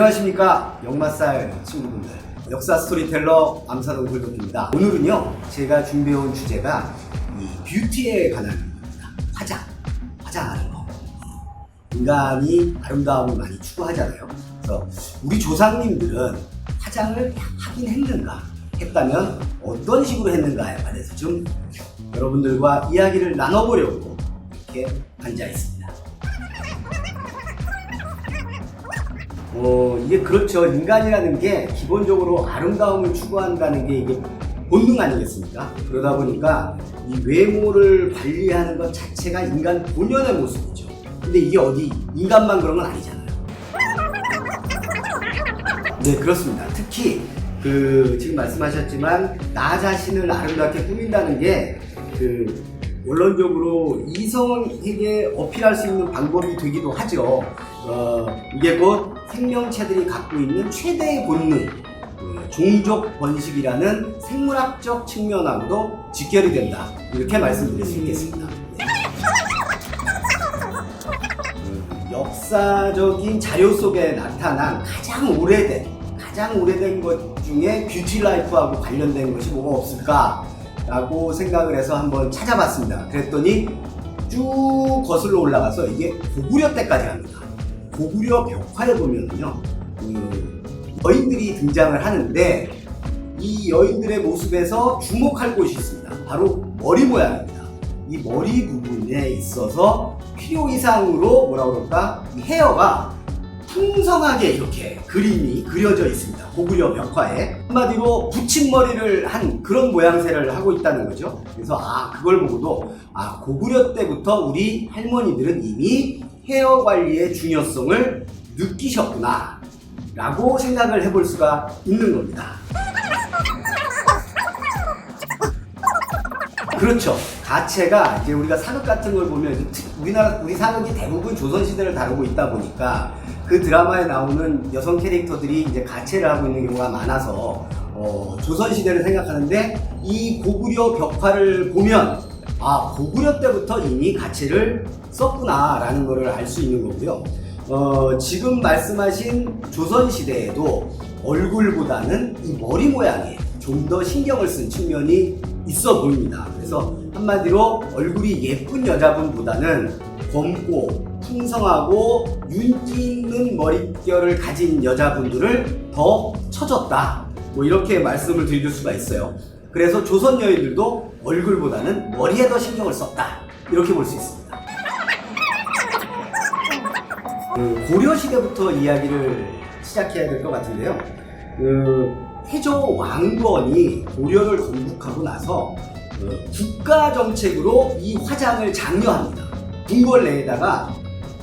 안녕하십니까 역마살 친구분들, 역사 스토리텔러 암사동 골독입니다. 오늘은요 제가 준비해온 주제가 이 뷰티에 관한 겁니다. 화장하는 거. 인간이 아름다움을 많이 추구하잖아요. 그래서 우리 조상님들은 화장을 하긴 했는가, 했다면 어떤 식으로 했는가에 관해서 좀 여러분들과 이야기를 나눠보려고 이렇게 앉아 있습니다. 이게 그렇죠. 인간이라는 게 기본적으로 아름다움을 추구한다는 게 이게 본능 아니겠습니까? 그러다 보니까 이 외모를 관리하는 것 자체가 인간 본연의 모습이죠. 근데 이게 어디 인간만 그런 건 아니잖아요. 네, 그렇습니다. 특히 지금 말씀하셨지만 나 자신을 아름답게 꾸민다는 게 원론적으로 이성에게 어필할 수 있는 방법이 되기도 하죠. 이게 곧 생명체들이 갖고 있는 최대의 본능, 종족 번식이라는 생물학적 측면하고도 직결이 된다, 이렇게 말씀드릴 수 있겠습니다. 역사적인 자료 속에 나타난 가장 오래된 것 중에 뷰티 라이프하고 관련된 것이 뭐가 없을까 라고 생각을 해서 한번 찾아봤습니다. 그랬더니 쭉 거슬러 올라가서 이게 고구려 때까지 갑니다. 고구려 벽화에 보면은요, 여인들이 등장을 하는데 이 여인들의 모습에서 주목할 곳이 있습니다. 바로 머리 모양입니다. 이 머리 부분에 있어서 필요 이상으로 이 헤어가 풍성하게 이렇게 그림이 그려져 있습니다. 고구려 벽화에. 한마디로 붙임머리를 한 그런 모양새를 하고 있다는 거죠. 그래서 그걸 보고도 고구려 때부터 우리 할머니들은 이미 헤어 관리의 중요성을 느끼셨구나 라고 생각을 해볼 수가 있는 겁니다. 그렇죠. 가채가 이제 우리가 사극 같은 걸 보면 우리 사극이 대부분 조선시대를 다루고 있다 보니까 그 드라마에 나오는 여성 캐릭터들이 이제 가채를 하고 있는 경우가 많아서 조선시대를 생각하는데, 이 고구려 벽화를 보면 고구려 때부터 이미 가채를 썼구나 라는 것을 알 수 있는 거고요. 지금 말씀하신 조선시대에도 얼굴보다는 이 머리 모양에 좀 더 신경을 쓴 측면이 있어 보입니다. 그래서 한마디로 얼굴이 예쁜 여자분보다는 검고 풍성하고 윤기 있는 머릿결을 가진 여자분들을 더 쳐줬다, 이렇게 말씀을 드릴 수가 있어요. 그래서 조선 여인들도 얼굴보다는 머리에 더 신경을 썼다, 이렇게 볼 수 있습니다. 고려시대부터 이야기를 시작해야 될 것 같은데요. 태조 왕건이 고려를 건국하고 나서 국가정책으로 이 화장을 장려합니다. 궁궐내에다가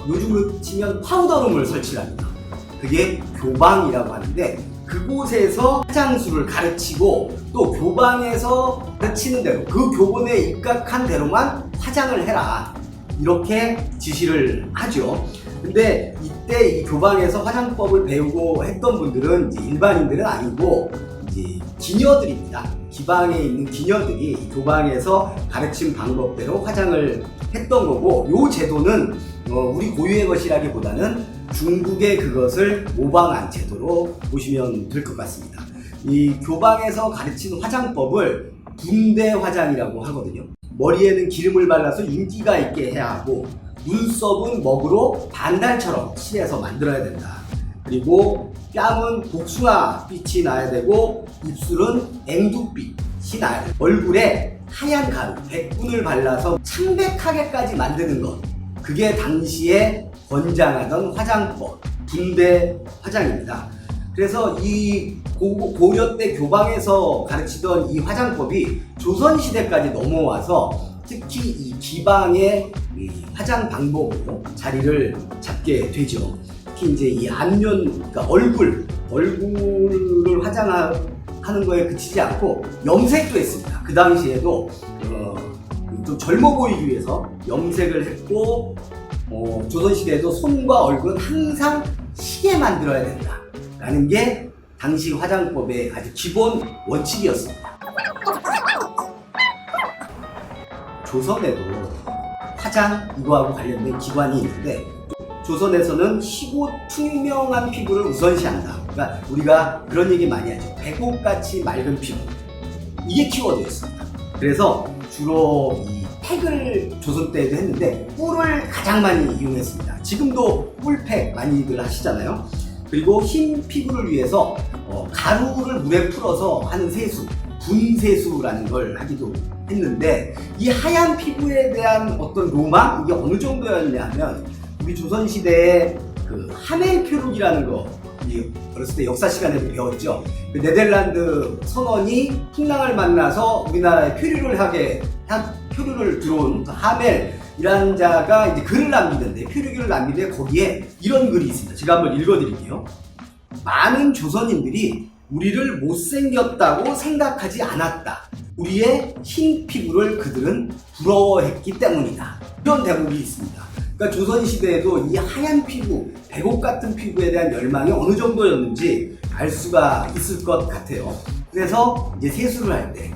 요즘으로 치면 파우더룸을 설치를 합니다. 그게 교방이라고 하는데, 그곳에서 화장술을 가르치고 또 교방에서 가르치는 대로, 그 교본에 입각한 대로만 화장을 해라, 이렇게 지시를 하죠. 근데 이때 이 교방에서 화장법을 배우고 했던 분들은 이제 일반인들은 아니고 이제 기녀들입니다. 기방에 있는 기녀들이 교방에서 가르친 방법대로 화장을 했던 거고, 이 제도는 우리 고유의 것이라기보다는 중국의 그것을 모방한 제도로 보시면 될 것 같습니다. 이 교방에서 가르친 화장법을 분대 화장이라고 하거든요. 머리에는 기름을 발라서 윤기가 있게 해야 하고, 눈썹은 먹으로 반달처럼 칠해서 만들어야 된다. 그리고 뺨은 복숭아 빛이 나야 되고, 입술은 앵두빛이 나야 된다. 얼굴에 하얀 가루, 백분을 발라서 창백하게까지 만드는 것, 그게 당시에 권장하던 화장법, 분대 화장입니다. 그래서 이 고려 때 교방에서 가르치던 이 화장법이 조선시대까지 넘어와서 특히 이 기방의 화장 방법으로 자리를 잡게 되죠. 특히 이제 이 안면, 그러니까 얼굴을 화장하는 거에 그치지 않고 염색도 했습니다. 그 당시에도 좀 젊어 보이기 위해서 염색을 했고, 조선시대에도 손과 얼굴은 항상 시게 만들어야 된다라는 게 당시 화장법의 아주 기본 원칙이었습니다. 조선에도 화장 이거하고 관련된 기관이 있는데, 조선에서는 희고 투명한 피부를 우선시한다. 그러니까 우리가 그런 얘기 많이 하죠. 백옥같이 맑은 피부. 이게 키워드였습니다. 그래서 주로 이 팩을 조선 때에도 했는데 꿀을 가장 많이 이용했습니다. 지금도 꿀팩 많이들 하시잖아요. 그리고 흰 피부를 위해서 가루를 물에 풀어서 하는 세수, 분세수라는 걸 하기도 했는데, 이 하얀 피부에 대한 어떤 로망? 이게 어느 정도였냐면, 우리 조선시대에 그 하멜 표류기라는 거, 어렸을 때 역사 시간에도 배웠죠. 그 네덜란드 선원이 풍랑을 만나서 우리나라에 표류를 들어온 그 하멜이라는 자가 이제 글을 남기는데, 표류기를 남기는데 거기에 이런 글이 있습니다. 제가 한번 읽어드릴게요. 많은 조선인들이 우리를 못생겼다고 생각하지 않았다. 우리의 흰 피부를 그들은 부러워했기 때문이다. 이런 대목이 있습니다. 그러니까 조선시대에도 이 하얀 피부, 백옥 같은 피부에 대한 열망이 어느 정도였는지 알 수가 있을 것 같아요. 그래서 이제 세수를 할 때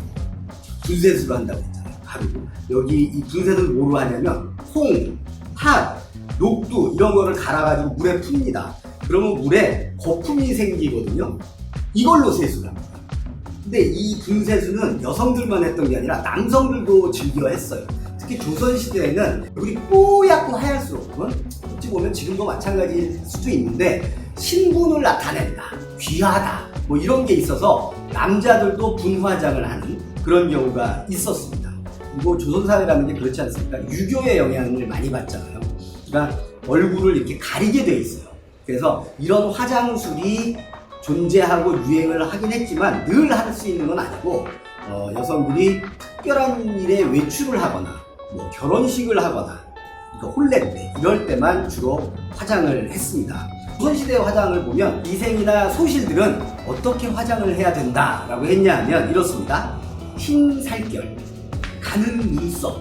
분세수를 한다고 했잖아요. 가루. 여기 이 분세수를 뭐로 하냐면 콩, 팥, 녹두 이런 거를 갈아가지고 물에 풉니다. 그러면 물에 거품이 생기거든요. 이걸로 세수를 합니다. 근데 이 분세수는 여성들만 했던 게 아니라 남성들도 즐겨 했어요. 특히 조선시대에는 얼굴이 뽀얗고 하얄수록, 어찌 보면 지금도 마찬가지일 수도 있는데 신분을 나타낸다, 귀하다 뭐 이런 게 있어서 남자들도 분화장을 하는 그런 경우가 있었습니다. 그리고 조선사회라는 게 그렇지 않습니까? 유교의 영향을 많이 받잖아요. 그러니까 얼굴을 이렇게 가리게 돼 있어요. 그래서 이런 화장술이 존재하고 유행을 하긴 했지만 늘 할 수 있는 건 아니고, 여성들이 특별한 일에 외출을 하거나 뭐 결혼식을 하거나 그러니까 혼례 때 이럴 때만 주로 화장을 했습니다. 조선시대 화장을 보면 미생이나 소실들은 어떻게 화장을 해야 된다라고 했냐 하면 이렇습니다. 흰 살결, 가는 눈썹,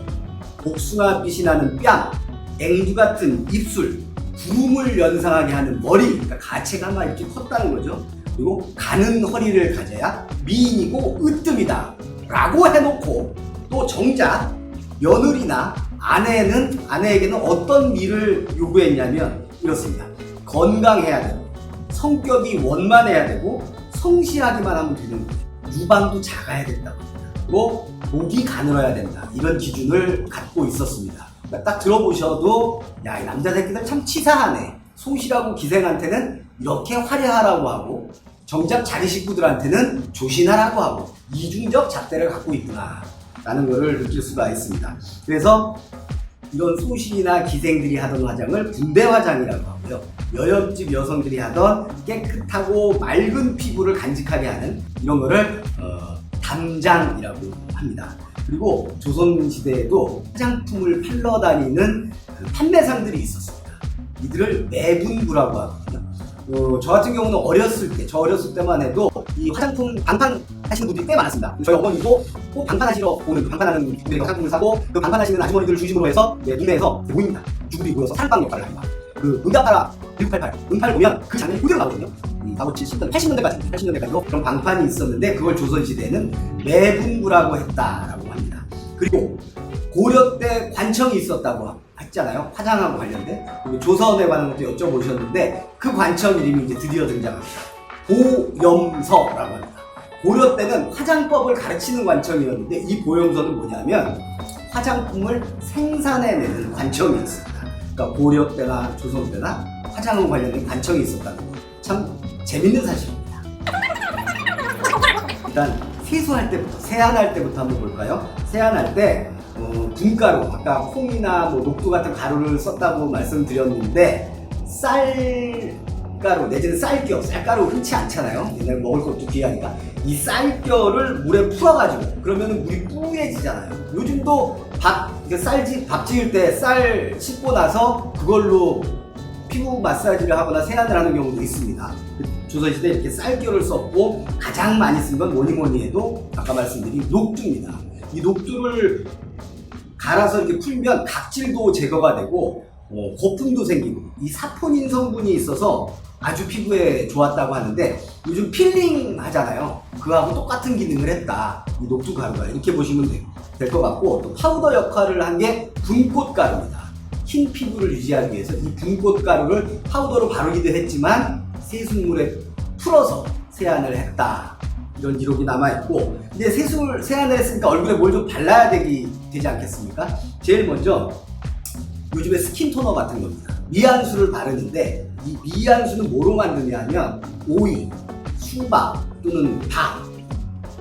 복숭아빛이 나는 뺨, 앵두 같은 입술, 구름을 연상하게 하는 머리, 그러니까 가체가 막 이렇게 컸다는 거죠. 그리고 가는 허리를 가져야 미인이고 으뜸이다 라고 해놓고, 또 정작 며느리나 아내에게는 어떤 미를 요구했냐면 이렇습니다. 건강해야 되고, 성격이 원만해야 되고, 성실하기만 하면 되는 거예요. 유방도 작아야 된다고 합니다. 그리고 목이 가늘어야 된다, 이런 기준을 갖고 있었습니다. 그러니까 딱 들어보셔도 야, 이 남자 새끼들 참 치사하네. 소실하고 기생한테는 이렇게 화려하라고 하고 정작 자기 식구들한테는 조신하라고 하고 이중적 잣대를 갖고 있구나 라는 것을 느낄 수가 있습니다. 그래서 이런 소실이나 기생들이 하던 화장을 분대 화장이라고 하고요. 여염집 여성들이 하던 깨끗하고 맑은 피부를 간직하게 하는 이런 거를 담장이라고 합니다. 그리고 조선시대에도 화장품을 팔러 다니는 판매상들이 있었습니다. 이들을 매분부라고 하거든요. 저 같은 경우는 저 어렸을 때만 해도 이 화장품 방판 하시는 분들이 꽤 많았습니다. 저희 어머니도 꼭 방판하시러 오는, 방판하는 분들이 화장품을 사고, 그 방판하시는 아주머니들을 중심으로 해서 동네에서 모입니다. 주부들이 모여서 사랑방 역할을 합니다. 그 응답하라 1988 응팔 보면 그 장면이 그대로 나오거든요. 바로 70년대, 80년대까지도 그런 방판이 있었는데 그걸 조선시대에는 매분부라고 했다라고 합니다. 그리고 고려 때 관청이 있었다고 했잖아요. 화장하고 관련된. 그리고 조선에 관한 것도 여쭤보셨는데 그 관청 이름이 이제 드디어 등장합니다. 보염서라고 합니다. 고려 때는 화장법을 가르치는 관청이었는데 이 보염서는 뭐냐면 화장품을 생산해내는 관청이었습니다. 그러니까 고려 때나 조선 때나 화장과 관련된 관청이 있었다는 거. 참 재밌는 사실입니다. 일단 세안할 때부터 한번 볼까요? 세안할 때 분가루, 아까 콩이나 녹두 같은 가루를 썼다고 말씀드렸는데 쌀가루 내지는 쌀가루 흔치 않잖아요. 옛날에 먹을 것도 귀하니까 이 쌀겨를 물에 풀어가지고 그러면 물이 뿌얘지잖아요. 요즘도 밥 지을 때 쌀 씻고 나서 그걸로 피부 마사지를 하거나 세안을 하는 경우도 있습니다. 조선시대에 이렇게 쌀겨를 썼고 가장 많이 쓴 건 뭐니 해도 아까 말씀드린 녹두입니다. 이 녹두를 갈아서 이렇게 풀면 각질도 제거가 되고 거품도 생기고 이 사포닌 성분이 있어서 아주 피부에 좋았다고 하는데 요즘 필링 하잖아요. 그거하고 똑같은 기능을 했다. 이 녹두 가루가 이렇게 보시면 될 것 같고, 또 파우더 역할을 한 게 분꽃 가루입니다. 흰 피부를 유지하기 위해서 이 분꽃 가루를 파우더로 바르기도 했지만 세숫물에 풀어서 세안을 했다. 이런 기록이 남아있고, 이제 세안을 했으니까 얼굴에 뭘 좀 발라야 되지 않겠습니까? 제일 먼저 요즘에 스킨 토너 같은 겁니다. 미안수를 바르는데 이 미안수는 뭐로 만드냐 하면 오이, 수박 또는 밥,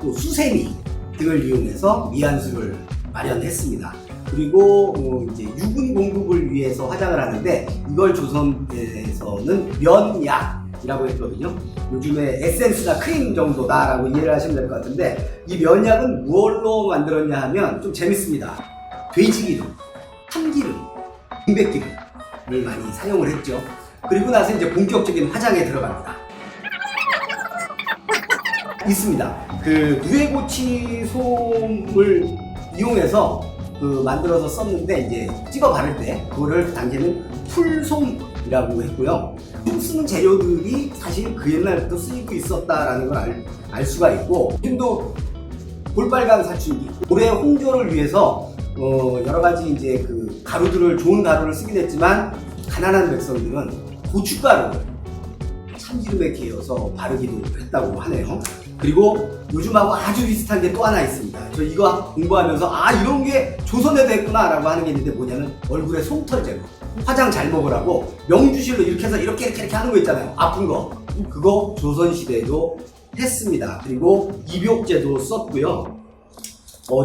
또 수세미 등을 이용해서 미안수를 마련했습니다. 그리고 이제 유분 공급을 위해서 화장을 하는데 이걸 조선에서는 면약이라고 했거든요. 요즘에 에센스나 크림 정도다라고 이해를 하시면 될 것 같은데, 이 면약은 무엇로 만들었냐 하면 좀 재밌습니다. 돼지기름, 참기름, 동백기름을 많이 사용을 했죠. 그리고 나서 이제 본격적인 화장에 들어갑니다. 있습니다. 그 누에고치 솜을 이용해서 만들어서 썼는데, 이제 찍어 바를 때 그거를 당시에는 풀솜이라고 했고요. 쓰는 재료들이 사실 그 옛날부터 쓰이고 있었다라는 걸 알 수가 있고, 지금도 볼빨간 사춘기, 올해 홍조를 위해서 여러 가지 이제 그 가루들을, 좋은 가루를 쓰긴 했지만 가난한 백성들은 고춧가루를 참기름에 개어서 바르기도 했다고 하네요. 그리고 요즘하고 아주 비슷한 게 또 하나 있습니다. 저 이거 공부하면서 이런 게 조선에도 했구나 라고 하는 게 있는데, 뭐냐면 얼굴에 솜털 제거. 화장 잘 먹으라고 명주실로 이렇게 해서 이렇게 하는 거 있잖아요. 아픈 거. 그거 조선시대에도 했습니다. 그리고 입욕제도 썼고요.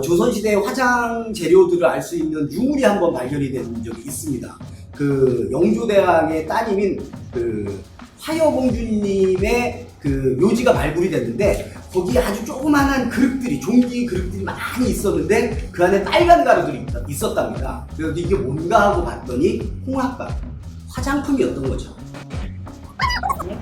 조선시대의 화장 재료들을 알 수 있는 유물이 한번 발견이 된 적이 있습니다. 그 영조대왕의 따님인 그 화여공주님의 그 묘지가 발굴이 됐는데, 거기에 아주 조그만한 그릇들이, 종기 그릇들이 많이 있었는데 그 안에 빨간 가루들이 있었답니다. 그래서 이게 뭔가 하고 봤더니 홍합가루, 화장품이었던 거죠.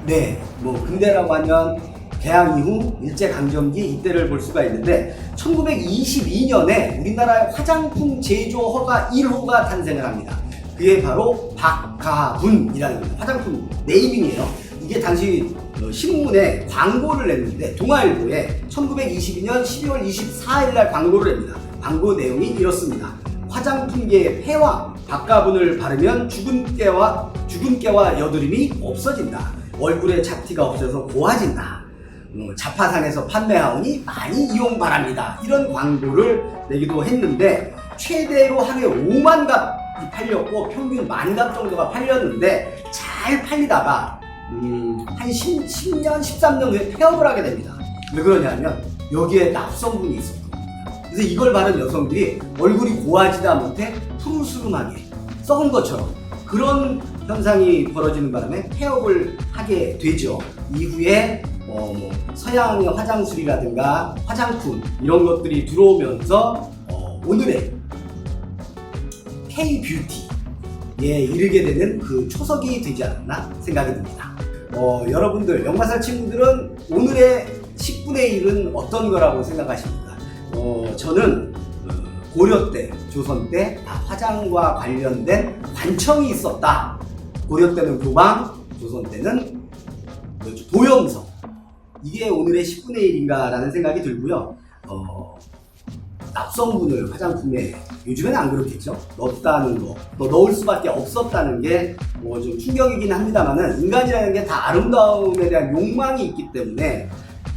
네, 뭐 근대라고 하면 개항 이후 일제강점기 이때를 볼 수가 있는데, 1922년에 우리나라의 화장품 제조 허가 1호가 탄생을 합니다. 그게 바로 박가분이라는 겁니다. 화장품 네이밍이에요. 이게 당시 신문에 광고를 냈는데, 동아일보에 1922년 12월 24일 날 광고를 냅니다. 광고 내용이 이렇습니다. 화장품계의 폐왕 박가분을 바르면 죽은 깨와 여드름이 없어진다. 얼굴에 잡티가 없어서 고와진다. 자파상에서 판매하오니 많이 이용 바랍니다. 이런 광고를 내기도 했는데, 최대로 하루에 5만 갑이 팔렸고 평균 1만 갑 정도가 팔렸는데, 잘 팔리다가 한 10년, 13년 후에 폐업을 하게 됩니다. 왜 그러냐면 여기에 납성분이 있었던 겁니다. 그래서 이걸 바른 여성들이 얼굴이 고와지다 못해 푸르스름하게 썩은 것처럼 그런 현상이 벌어지는 바람에 폐업을 하게 되죠. 이후에 서양의 화장술이라든가 화장품 이런 것들이 들어오면서 오늘의 K-뷰티에 이르게 되는 그 초석이 되지 않았나 생각이 듭니다. 여러분들, 역마살 친구들은 오늘의 10분의 1은 어떤 거라고 생각하십니까? 저는 고려 때, 조선 때 다 화장과 관련된 관청이 있었다. 고려 때는 교방, 조선 때는 도염성. 이게 오늘의 10분의 1인가 라는 생각이 들고요. 납성분을 화장품에 요즘에는 안 그렇겠죠? 넣었다는 거, 또 넣을 수밖에 없었다는 게 좀 충격이긴 합니다만은, 인간이라는 게 다 아름다움에 대한 욕망이 있기 때문에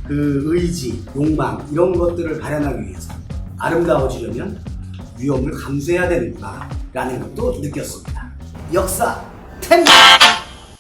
그 의지, 욕망 이런 것들을 발현하기 위해서 아름다워지려면 위험을 감수해야 되는구나 라는 것도 느꼈습니다. 역사 템!